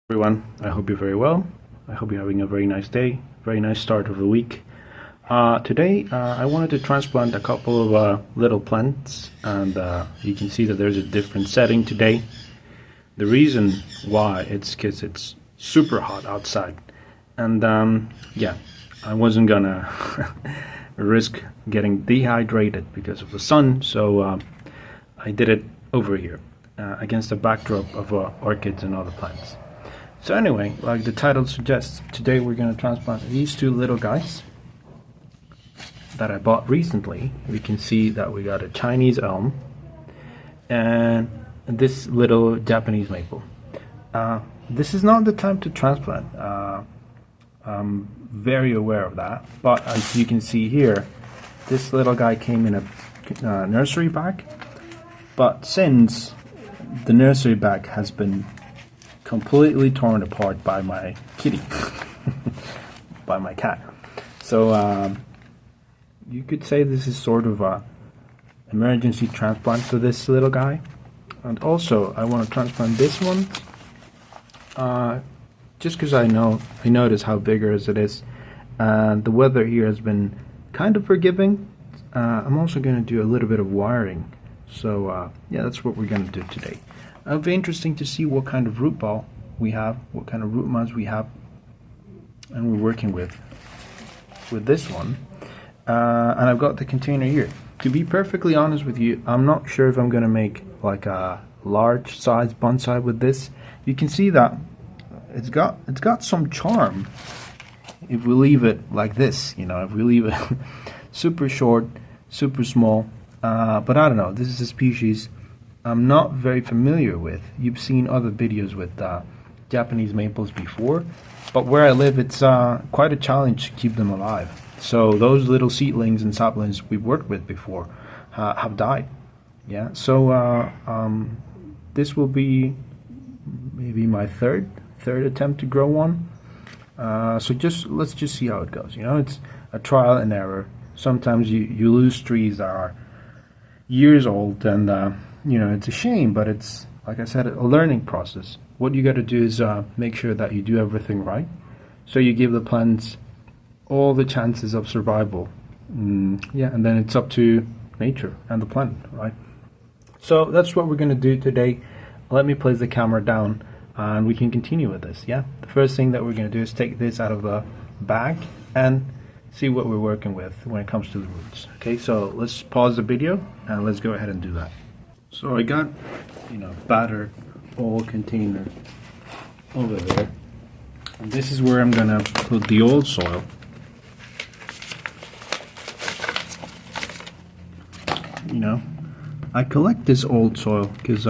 Everyone, I hope you're very well. I hope you're having a very nice day, very nice start of the week. Today, I wanted to transplant a couple of little plants, and you can see that there's a different setting today. The reason why it's because it's super hot outside, and yeah, I wasn't gonna risk getting dehydrated because of the sun, so I did it over here against the backdrop of orchids and other plants. So anyway, like the title suggests, today we're going to transplant these two little guys that I bought recently. We can see that we got a Chinese elm and this little Japanese maple. This is not the time to transplant. I'm very aware of that. But as you can see here, this little guy came in a nursery bag. But since the nursery bag has been completely torn apart by my kitty, by my cat. So you could say this is sort of a emergency transplant for this little guy. And also I want to transplant this one just because I notice how bigger as it is. The weather here has been kind of forgiving. I'm also going to do a little bit of wiring. So yeah, that's what we're going to do today. It'll be interesting to see what kind of root ball we have, what kind of root mounds we have, and we're working with this one. And I've got the container here. To be perfectly honest with you, I'm not sure if I'm going to make like a large size bonsai with this. You can see that it's got some charm if we leave it like this. You know, if we leave it super short, super small. But I don't know. This is a species I'm not very familiar with. You've seen other videos with Japanese maples before, but where I live, it's quite a challenge to keep them alive. So those little seedlings and saplings we've worked with before have died. Yeah. So this will be maybe my third attempt to grow one. So let's just see how it goes. You know, it's a trial and error. Sometimes you lose trees that are years old, and you know, it's a shame, but it's, like I said, a learning process. What you got to do is make sure that you do everything right, so you give the plants all the chances of survival. Yeah, and then it's up to nature and the plant, right? So that's what we're going to do today. Let me place the camera down and we can continue with this. Yeah, the first thing that we're going to do is take this out of the bag and see what we're working with when it comes to the roots. Okay, so let's pause the video and let's go ahead and do that. So I got, you know, battered old container over there, and this is where I'm gonna put the old soil. You know, I collect this old soil because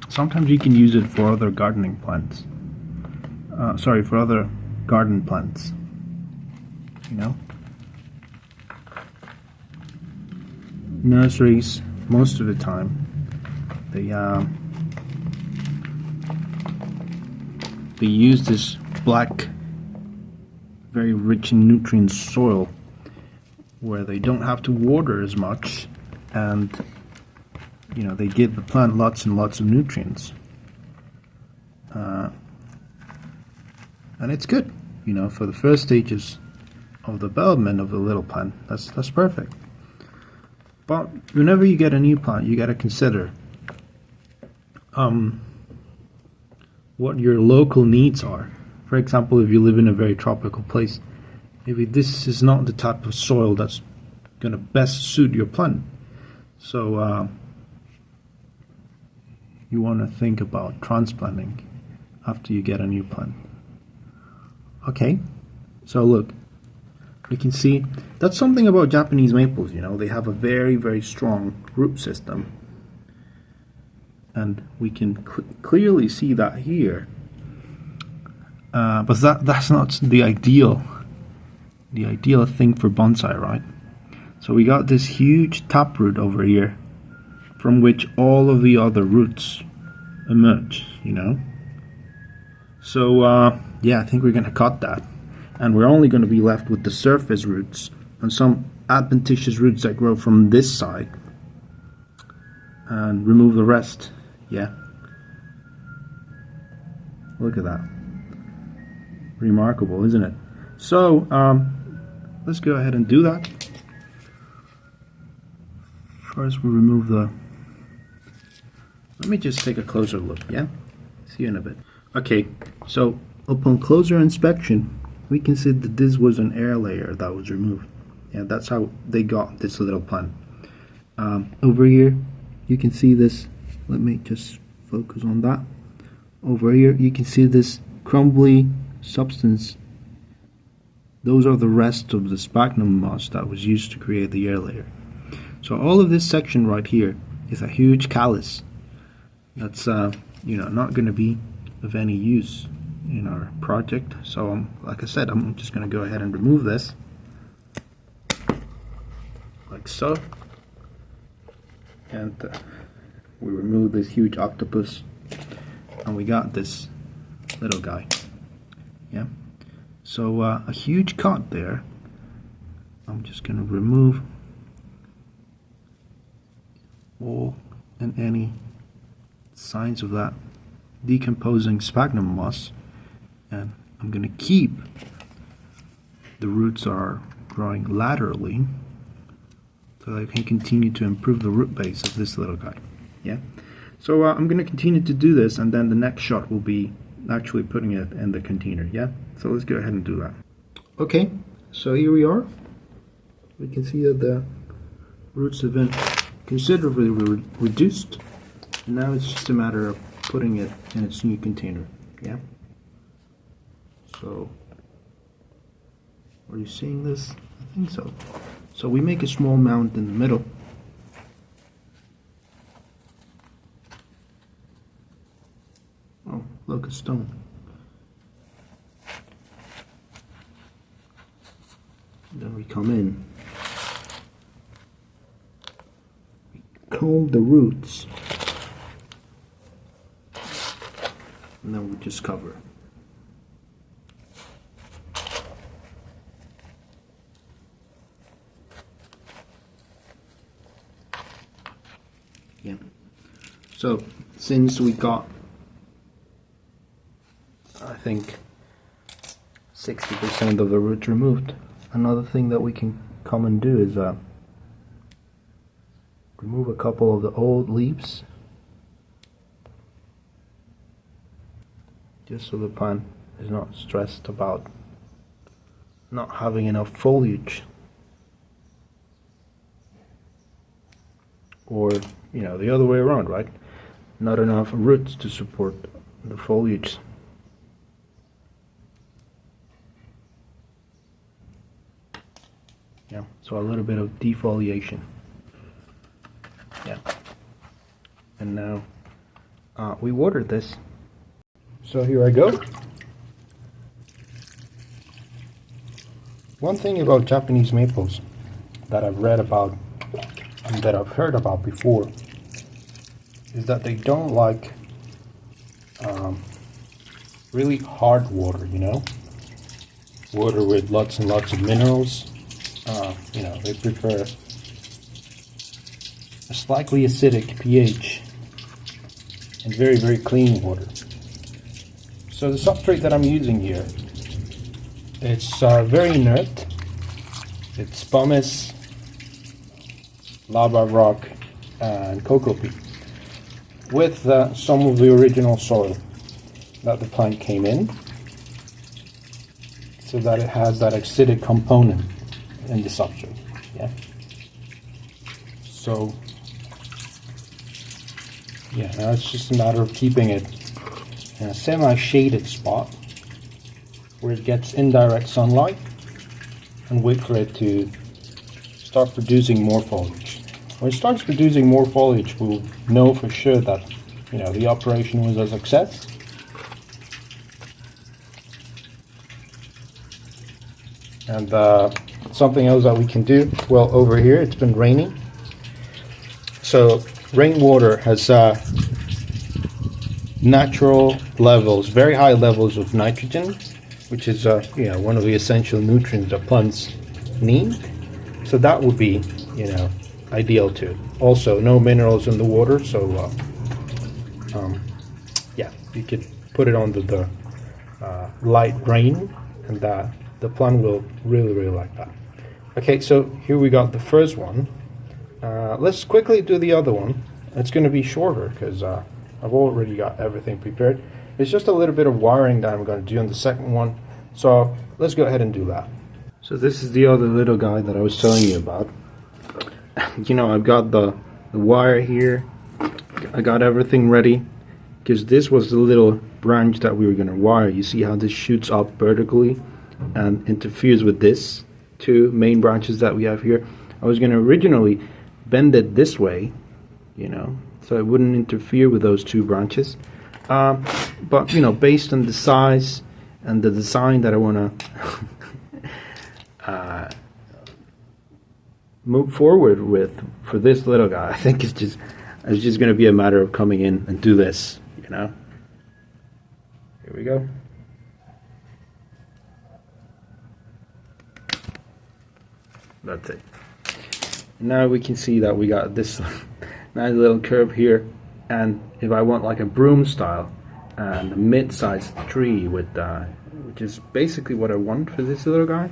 sometimes you can use it for other gardening plants. For other garden plants. You know, nurseries most of the time they use this black, very rich in nutrient soil where they don't have to water as much, and you know, they give the plant lots and lots of nutrients, and it's good, you know, for the first stages of development of the little plant. That's perfect. But whenever you get a new plant, you got to consider what your local needs are. For example, if you live in a very tropical place, maybe this is not the type of soil that's going to best suit your plant. So you want to think about transplanting after you get a new plant. Okay, so look. You can see that's something about Japanese maples, you know, they have a very, very strong root system. And we can clearly see that here. But that's not the ideal thing for bonsai, right? So we got this huge taproot over here from which all of the other roots emerge, you know. So yeah, I think we're going to cut that. And we're only going to be left with the surface roots and some adventitious roots that grow from this side, and remove the rest. Yeah. Look at that. Remarkable, isn't it? So, let's go ahead and do that. First, we remove the... Let me just take a closer look, yeah? See you in a bit. Okay, so upon closer inspection, we can see that this was an air layer that was removed. Yeah, that's how they got this little plant. Over here, you can see this. Let me just focus on that. Over here, you can see this crumbly substance. Those are the rest of the sphagnum moss that was used to create the air layer. So all of this section right here is a huge callus that's not going to be of any use in our project. So like I said, I'm just going to go ahead and remove this like so, and we remove this huge octopus, and we got this little guy. Yeah, so a huge cut there. I'm just going to remove all and any signs of that decomposing sphagnum moss, and I'm going to keep the roots are growing laterally so that I can continue to improve the root base of this little guy. Yeah, so I'm going to continue to do this, and then the next shot will be actually putting it in the container. Yeah, so let's go ahead and do that. Okay, so here we are. We can see that the roots have been considerably reduced, and now it's just a matter of putting it in its new container. Yeah, so are you seeing this? I think so. So we make a small mound in the middle. Oh, look, a stone. Then we come in, we comb the roots, and then we just cover. Yeah. So since we got, I think, 60% of the roots removed, another thing that we can come and do is remove a couple of the old leaves, just so the plant is not stressed about not having enough foliage, or the other way around, right? Not enough roots to support the foliage. Yeah, so a little bit of defoliation. Yeah, and now we watered this. So here I go. One thing about Japanese maples that I've read about and that I've heard about before is that they don't like really hard water, water with lots and lots of minerals. They prefer a slightly acidic pH and very, very clean water. So the substrate that I'm using here, it's very inert. It's pumice, lava rock, and cocoa peat, with some of the original soil that the plant came in, so that it has that acidic component in the substrate. Yeah. So yeah, now it's just a matter of keeping it in a semi-shaded spot where it gets indirect sunlight, and wait for it to start producing more foliage. When it starts producing more foliage, we'll know for sure that the operation was a success. And something else that we can do, well, over here it's been raining, so rainwater has natural levels, very high levels of nitrogen, which is one of the essential nutrients that plants need. So that would be ideal too. Also, no minerals in the water, so yeah, you could put it under the light rain, and the plant will really like that. Okay, so here we got the first one. Let's quickly do the other one. It's going to be shorter because I've already got everything prepared. It's just a little bit of wiring that I'm going to do on the second one. So let's go ahead and do that. So this is the other little guy that I was telling you about. You know, I've got the wire here. I got everything ready because this was the little branch that we were going to wire. You see how this shoots up vertically and interferes with this two main branches that we have here. I was going to originally bend it this way, you know, so it wouldn't interfere with those two branches. But you know, based on the size and the design that I want to move forward with for this little guy, I think it's just going to be a matter of coming in and do this, you know. Here we go. That's it. Now we can see that we got this nice little curve here, and if I want like a broom style and a mid-sized tree with which is basically what I want for this little guy,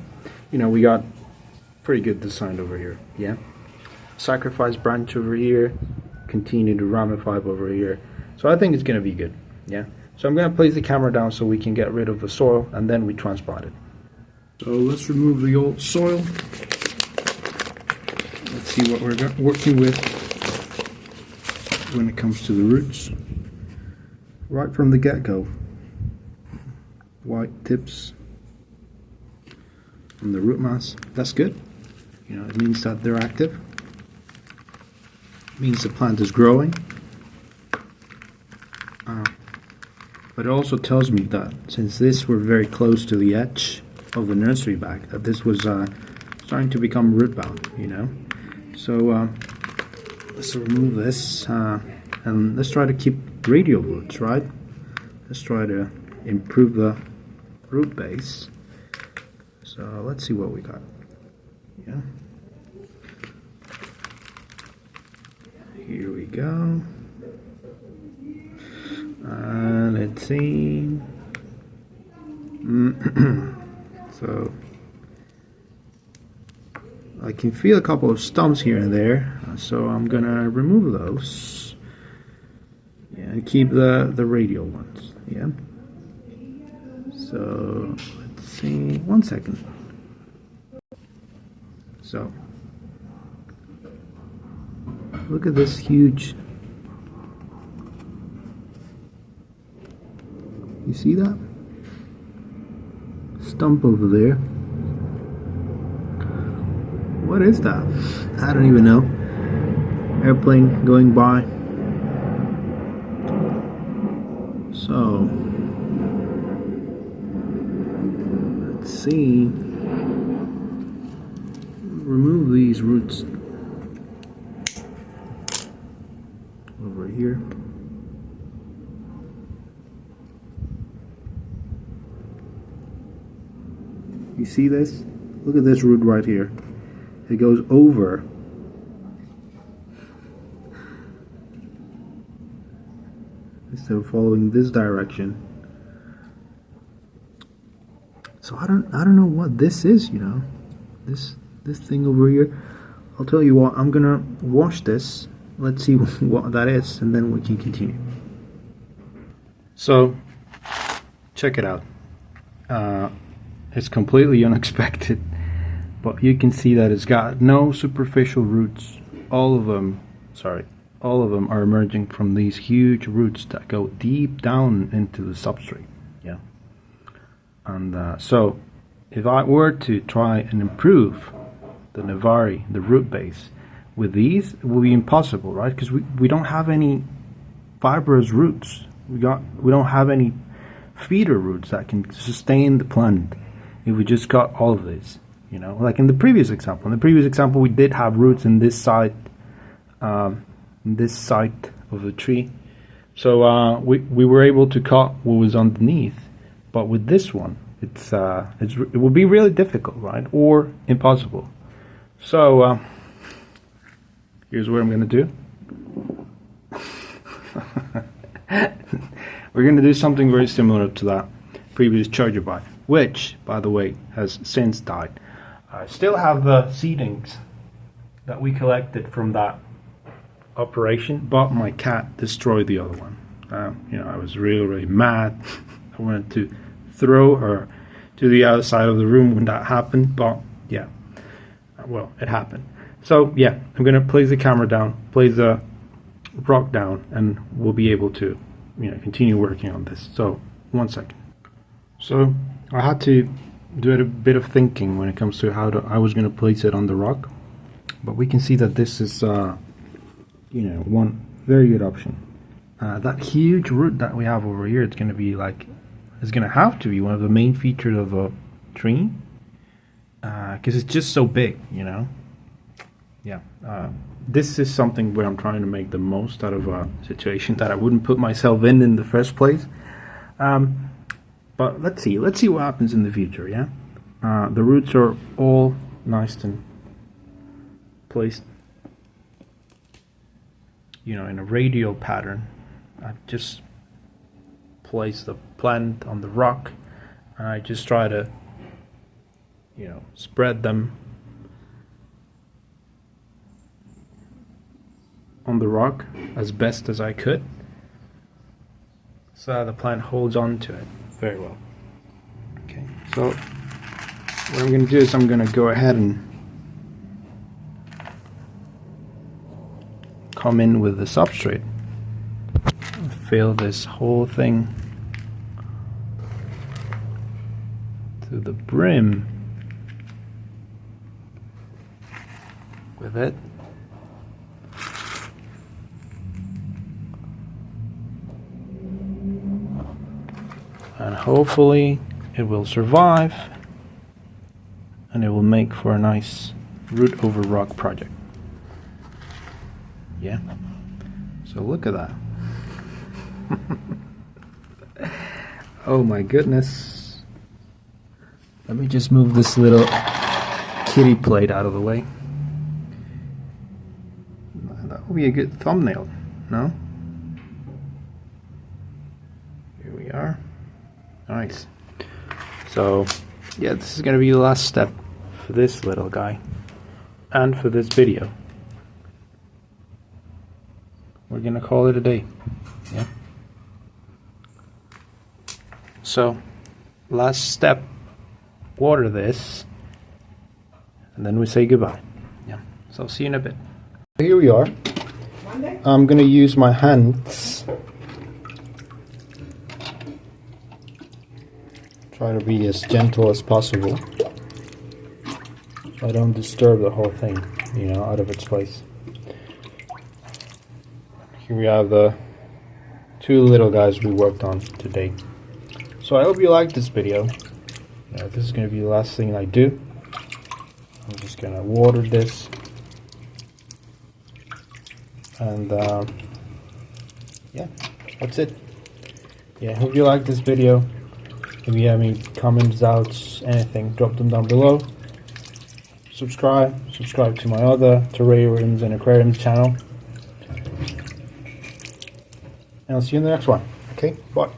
you know, we got pretty good design over here. Yeah, sacrifice branch over here, continue to ramify over here, so I think it's gonna be good. Yeah, so I'm gonna place the camera down so we can get rid of the soil, and then we transplant it. So let's remove the old soil. Let's see what we're working with when it comes to the roots. Right from the get-go, white tips on the root mass. That's good. You know, it means that they're active. It means the plant is growing. But it also tells me that since this were very close to the edge of the nursery bag, that this was starting to become root bound, you know. So let's remove this and let's try to keep radial roots, right? Let's try to improve the root base. So let's see what we got. Yeah. Here we go. Let's see. So I can feel a couple of stumps here and there, so I'm gonna remove those. Yeah, and keep the radial ones. Yeah. So let's see. 1 second. So look at this huge. You see that stump over there? What is that? I don't even know. Airplane going by. So let's see. Remove these roots over here. You see this? Look at this root right here. It goes over. Instead of following this direction. So I don't know what this is, you know. This thing over here. I'll tell you what, I'm gonna wash this. Let's see what that is, and then we can continue. So check it out. It's completely unexpected, but you can see that it's got no superficial roots. All of them are emerging from these huge roots that go deep down into the substrate. Yeah. And so if I were to try and improve the Navari, the root base, with these, it will be impossible, right? Because we don't have any fibrous roots. We don't have any feeder roots that can sustain the plant. If we just got all of this, you know, like in the previous example. In the previous example, we did have roots in this side of the tree, so we were able to cut what was underneath. But with this one, it will be really difficult, right, or impossible. So here's what I'm gonna do. we're going to do something very similar to that previous charger buy, which, by the way, has since died. I still have the seedings that we collected from that operation, but my cat destroyed the other one. You know, I was really mad. I wanted to throw her to the other side of the room when that happened, but yeah, well, it happened. So yeah, I'm gonna place the camera down, place the rock down, and we'll be able to, you know, continue working on this. So 1 second. So I had to do a bit of thinking when it comes to how I was gonna place it on the rock, but we can see that this is you know, one very good option. That huge root that we have over here, it's gonna be like, it's gonna have to be one of the main features of a tree, because it's just so big, you know. Yeah, this is something where I'm trying to make the most out of a situation that I wouldn't put myself in the first place. But let's see what happens in the future. Yeah, the roots are all nice and placed, you know, in a radial pattern. I've just placed the plant on the rock, and I just try to, you know, spread them on the rock as best as I could, so the plant holds on to it very well. Okay, so what I'm going to do is I'm going to go ahead and come in with the substrate, fill this whole thing to the brim with it. And hopefully it will survive, and it will make for a nice root over rock project. Yeah, so look at that. Oh my goodness. Let me just move this little kitty plate out of the way. That would be a good thumbnail, no? Here we are. Nice. So yeah, this is gonna be the last step for this little guy and for this video. We're gonna call it a day. Yeah. So last step, water this, and then we say goodbye. Yeah. So see you in a bit. Here we are. I'm gonna use my hands. Try to be as gentle as possible. I don't disturb the whole thing, you know, out of its place. Here we have the two little guys we worked on today. So I hope you liked this video. This is going to be the last thing I do. I'm just going to water this. And yeah, that's it. Yeah, I hope you liked this video. If you have any comments, doubts, anything, drop them down below. Subscribe to my other terrariums and aquariums channel. And I'll see you in the next one. Okay, bye.